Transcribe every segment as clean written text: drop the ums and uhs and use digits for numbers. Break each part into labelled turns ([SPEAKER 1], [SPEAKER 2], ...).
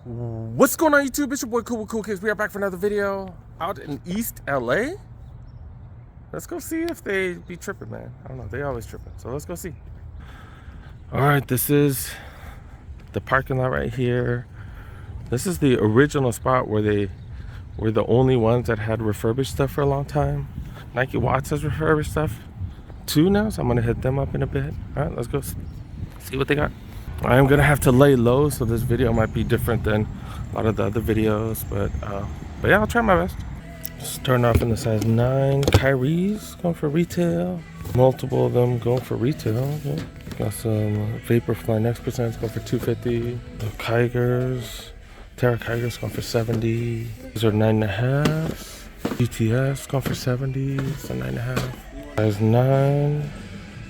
[SPEAKER 1] What's going on YouTube? It's your boy Cool with Cool Kids. We are back for another video out in East LA. Let's go see if they be tripping, man. I don't know, they always tripping. So let's go see. All right, this is the parking lot right here. This is the original spot where they were the only ones that had refurbished stuff for a long time. Nike Watts has refurbished stuff too now, so I'm gonna hit them up in a bit. All right, let's go see what they got. I am gonna have to lay low, so this video might be different than a lot of the other videos, but yeah, I'll try my best. Starting off in the size 9, Kyrie's going for retail. Multiple of them going for retail. Okay. Got some Vaporfly Next Percents going for $250. The Kygers, Terra Kygers going for $70. These are 9.5. BTS going for $70. So 9.5. Size 9,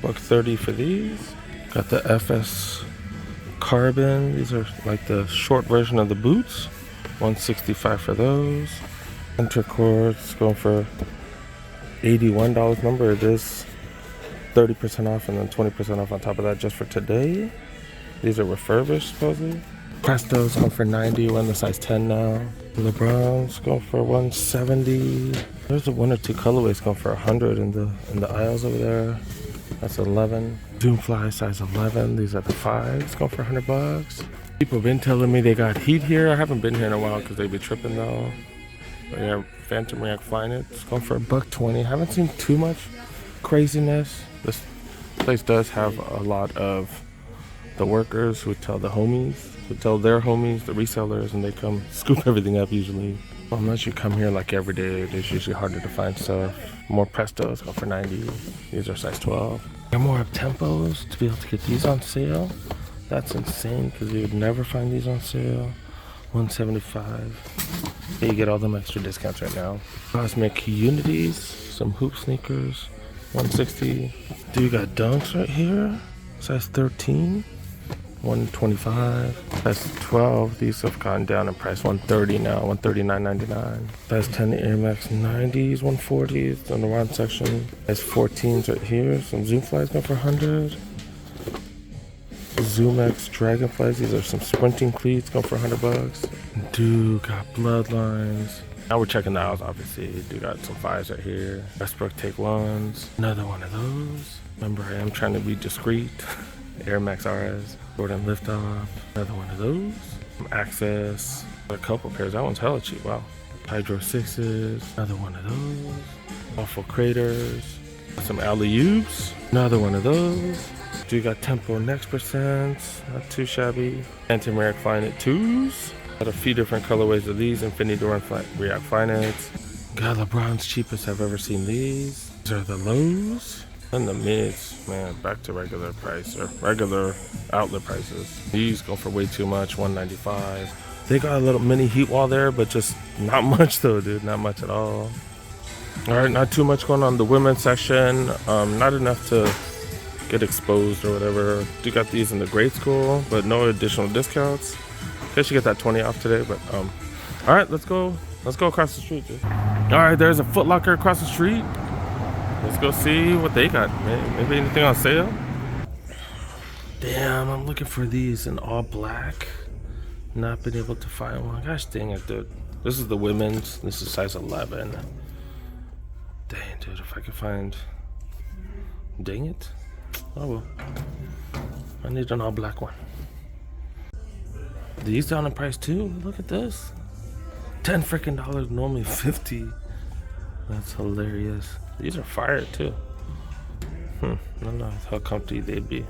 [SPEAKER 1] $130 for these. Got the FS Carbon. These are like the short version of the boots. $165 for those. Intercords going for $81. Remember, it is 30% off and then 20% off on top of that just for today. These are refurbished supposedly. Presto's going for $90. We're in the size 10 now. LeBron's going for $170. There's one or two colorways going for $100 in the aisles over there. That's 11. Zoomfly size 11. These are the 5s going for $100. People have been telling me they got heat here. I haven't been here in a while because they've been tripping though. But yeah, Phantom React Flyknit. It's going for $120. Haven't seen too much craziness. This place does have a lot of the workers who tell the homies, who tell their homies, the resellers, and they come scoop everything up usually. Well, unless you come here like every day, it's usually harder to find stuff. More Prestos go for $90. These are size 12. There are more up-tempos to be able to get these on sale. That's insane because you would never find these on sale. $175. You get all them extra discounts right now. Cosmic Unities, some hoop sneakers, $160. Dude, you got Dunks right here, size 13. $125. Size 12, these have gone down in price. $130 now, $139.99. Size 10 Air Max 90s, $140. On the round section. Size 14s right here. Some Zoomflies going for $100. ZoomX Dragonflies. These are some sprinting cleats going for $100. Dude, got Bloodlines. Now we're checking the aisles, obviously. Dude, got some 5s right here. Westbrook Take 1s. Another one of those. Remember, I am trying to be discreet. Air Max RS, Jordan Liftoff, another one of those. Access, a couple pairs. That one's hella cheap. Wow. Hydro 6s, another one of those. Awful Craters, some alley-oops, another one of those. You got Tempo Next Percents, not too shabby. Anti-React Flyknit 2s. Got a few different colorways of these. Infinity React Flyknits. Got LeBron's cheapest I've ever seen these. These are the lows. And the mids, man, back to regular price or regular outlet prices. These go for way too much, $195. They got a little mini heat wall there, but just not much though, dude, not much at all. All right, not too much going on in the women's section. Not enough to get exposed or whatever. You got these in the grade school, but no additional discounts. Guess you get that 20 off today, but all right, let's go across the street, dude. All right, there's a Foot Locker across the street. Let's go see what they got. Maybe anything on sale? Damn, I'm looking for these in all black. Not been able to find one. Gosh dang it, dude. This is the women's. This is size 11. Dang, dude, if I could find... Dang it. Oh well. I need an all black one. These down in price too? Look at this. $10 freaking, normally $50. That's hilarious. These are fire too. I don't know how comfy they'd be.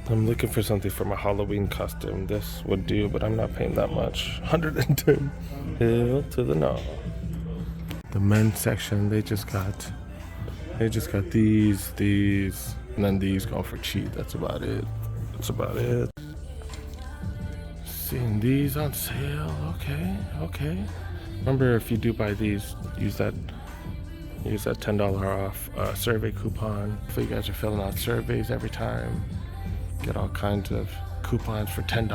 [SPEAKER 1] I'm looking for something for my Halloween costume. This would do, but I'm not paying that much. 110. Hell to the no. The men's section, they just got these, and then these going for cheap. That's about it. Seeing these on sale. Okay. Remember, if you do buy these, use that $10 off survey coupon. So you guys are filling out surveys every time. Get all kinds of coupons for $10.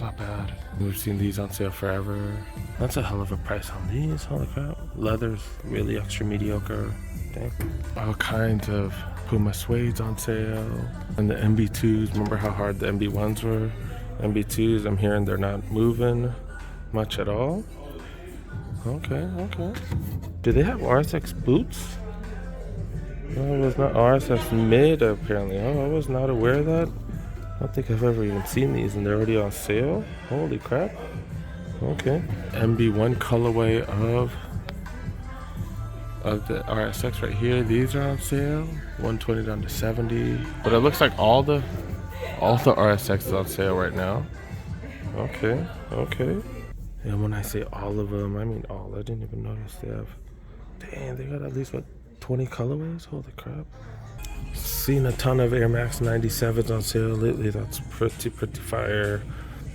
[SPEAKER 1] Not bad. We've seen these on sale forever. That's a hell of a price on these. Holy crap. Leather's really extra mediocre. Dang. All kinds of Puma suedes on sale. And the MB2s. Remember how hard the MB1s were? MB2s, I'm hearing they're not moving much at all. Okay. Do they have RSX boots? No, it was not RSX mid apparently. Oh, I was not aware of that. I don't think I've ever even seen these, and they're already on sale. Holy crap. Okay. MB1 colorway of the RSX right here. These are on sale. 120 down to 70. But it looks like all the RSX is on sale right now. Okay. And when I say all of them, I mean all. I didn't even notice they have. Damn, they got at least 20 colorways? Holy crap. Seen a ton of Air Max 97s on sale lately. That's pretty fire.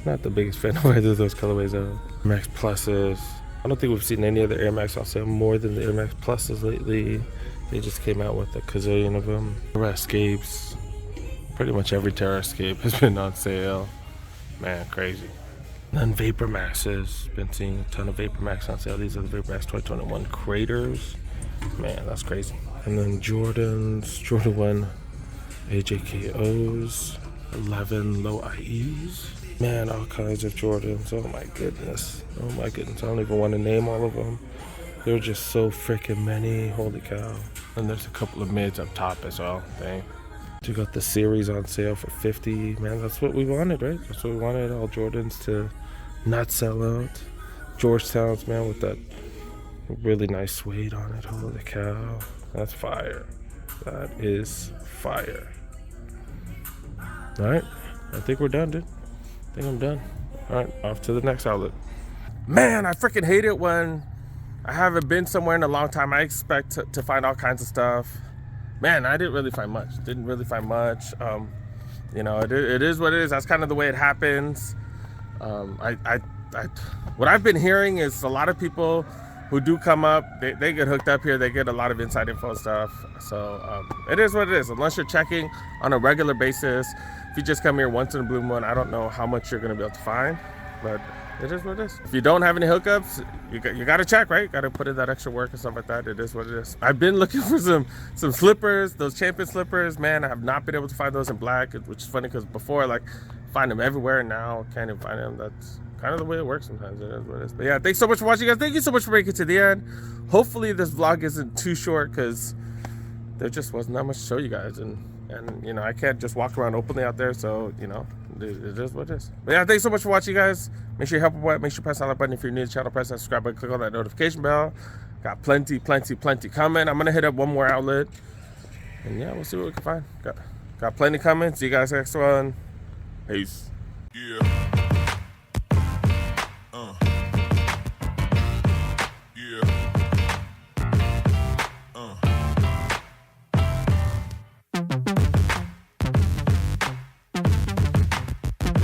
[SPEAKER 1] Not the biggest fan of either of those colorways though. Max Pluses. I don't think we've seen any other Air Max on sale more than the Air Max Pluses lately. They just came out with a gazillion of them. Terra Escapes. Pretty much every Terra Escape has been on sale. Man, crazy. And then Vapor Maxes. Been seeing a ton of Vapor Max on sale. These are the Vapor Max 2021 Craters. Man, that's crazy. And then Jordans, Jordan 1 AJKOs, 11 low IEs. Man, all kinds of Jordans. Oh my goodness. I don't even want to name all of them. There are just so freaking many. Holy cow. And there's a couple of mids up top as well. Dang. You got the series on sale for 50. Man, that's what we wanted, right? That's what we wanted. All Jordans to not sell out. Georgetowns, man, with that really nice suede on it. Holy cow. That's fire. That is fire. Alright. I think we're done, dude. I think I'm done. Alright, off to the next outlet. Man, I freaking hate it when I haven't been somewhere in a long time. I expect to find all kinds of stuff. Man, I didn't really find much. You know, it is what it is. That's kind of the way it happens. What I've been hearing is a lot of people who do come up, they get hooked up here. They get a lot of inside info and stuff. So it is what it is. Unless you're checking on a regular basis, if you just come here once in a blue moon, I don't know how much you're gonna be able to find, but it is what it is. If you don't have any hookups, you gotta check, right? Gotta put in that extra work and stuff like that. It is what it is. I've been looking for some slippers, those champion slippers. Man, I have not been able to find those in black, which is funny because before, like, find them everywhere, and now can't even find them. That's kind of the way it works sometimes. It is what it is. But yeah, thanks so much for watching, guys. Thank you so much for making it to the end. Hopefully this vlog isn't too short because there just wasn't that much to show you guys, and you know, I can't just walk around openly out there, so you know, it is what it is. But yeah, thanks so much for watching, guys. Make sure you help a boy. Make sure you press that like button if you're new to the channel. Press that subscribe button. Click on that notification bell. Got plenty coming. I'm gonna hit up one more outlet, and yeah, we'll see what we can find. Got plenty coming. See you guys next one. Peace. Yeah.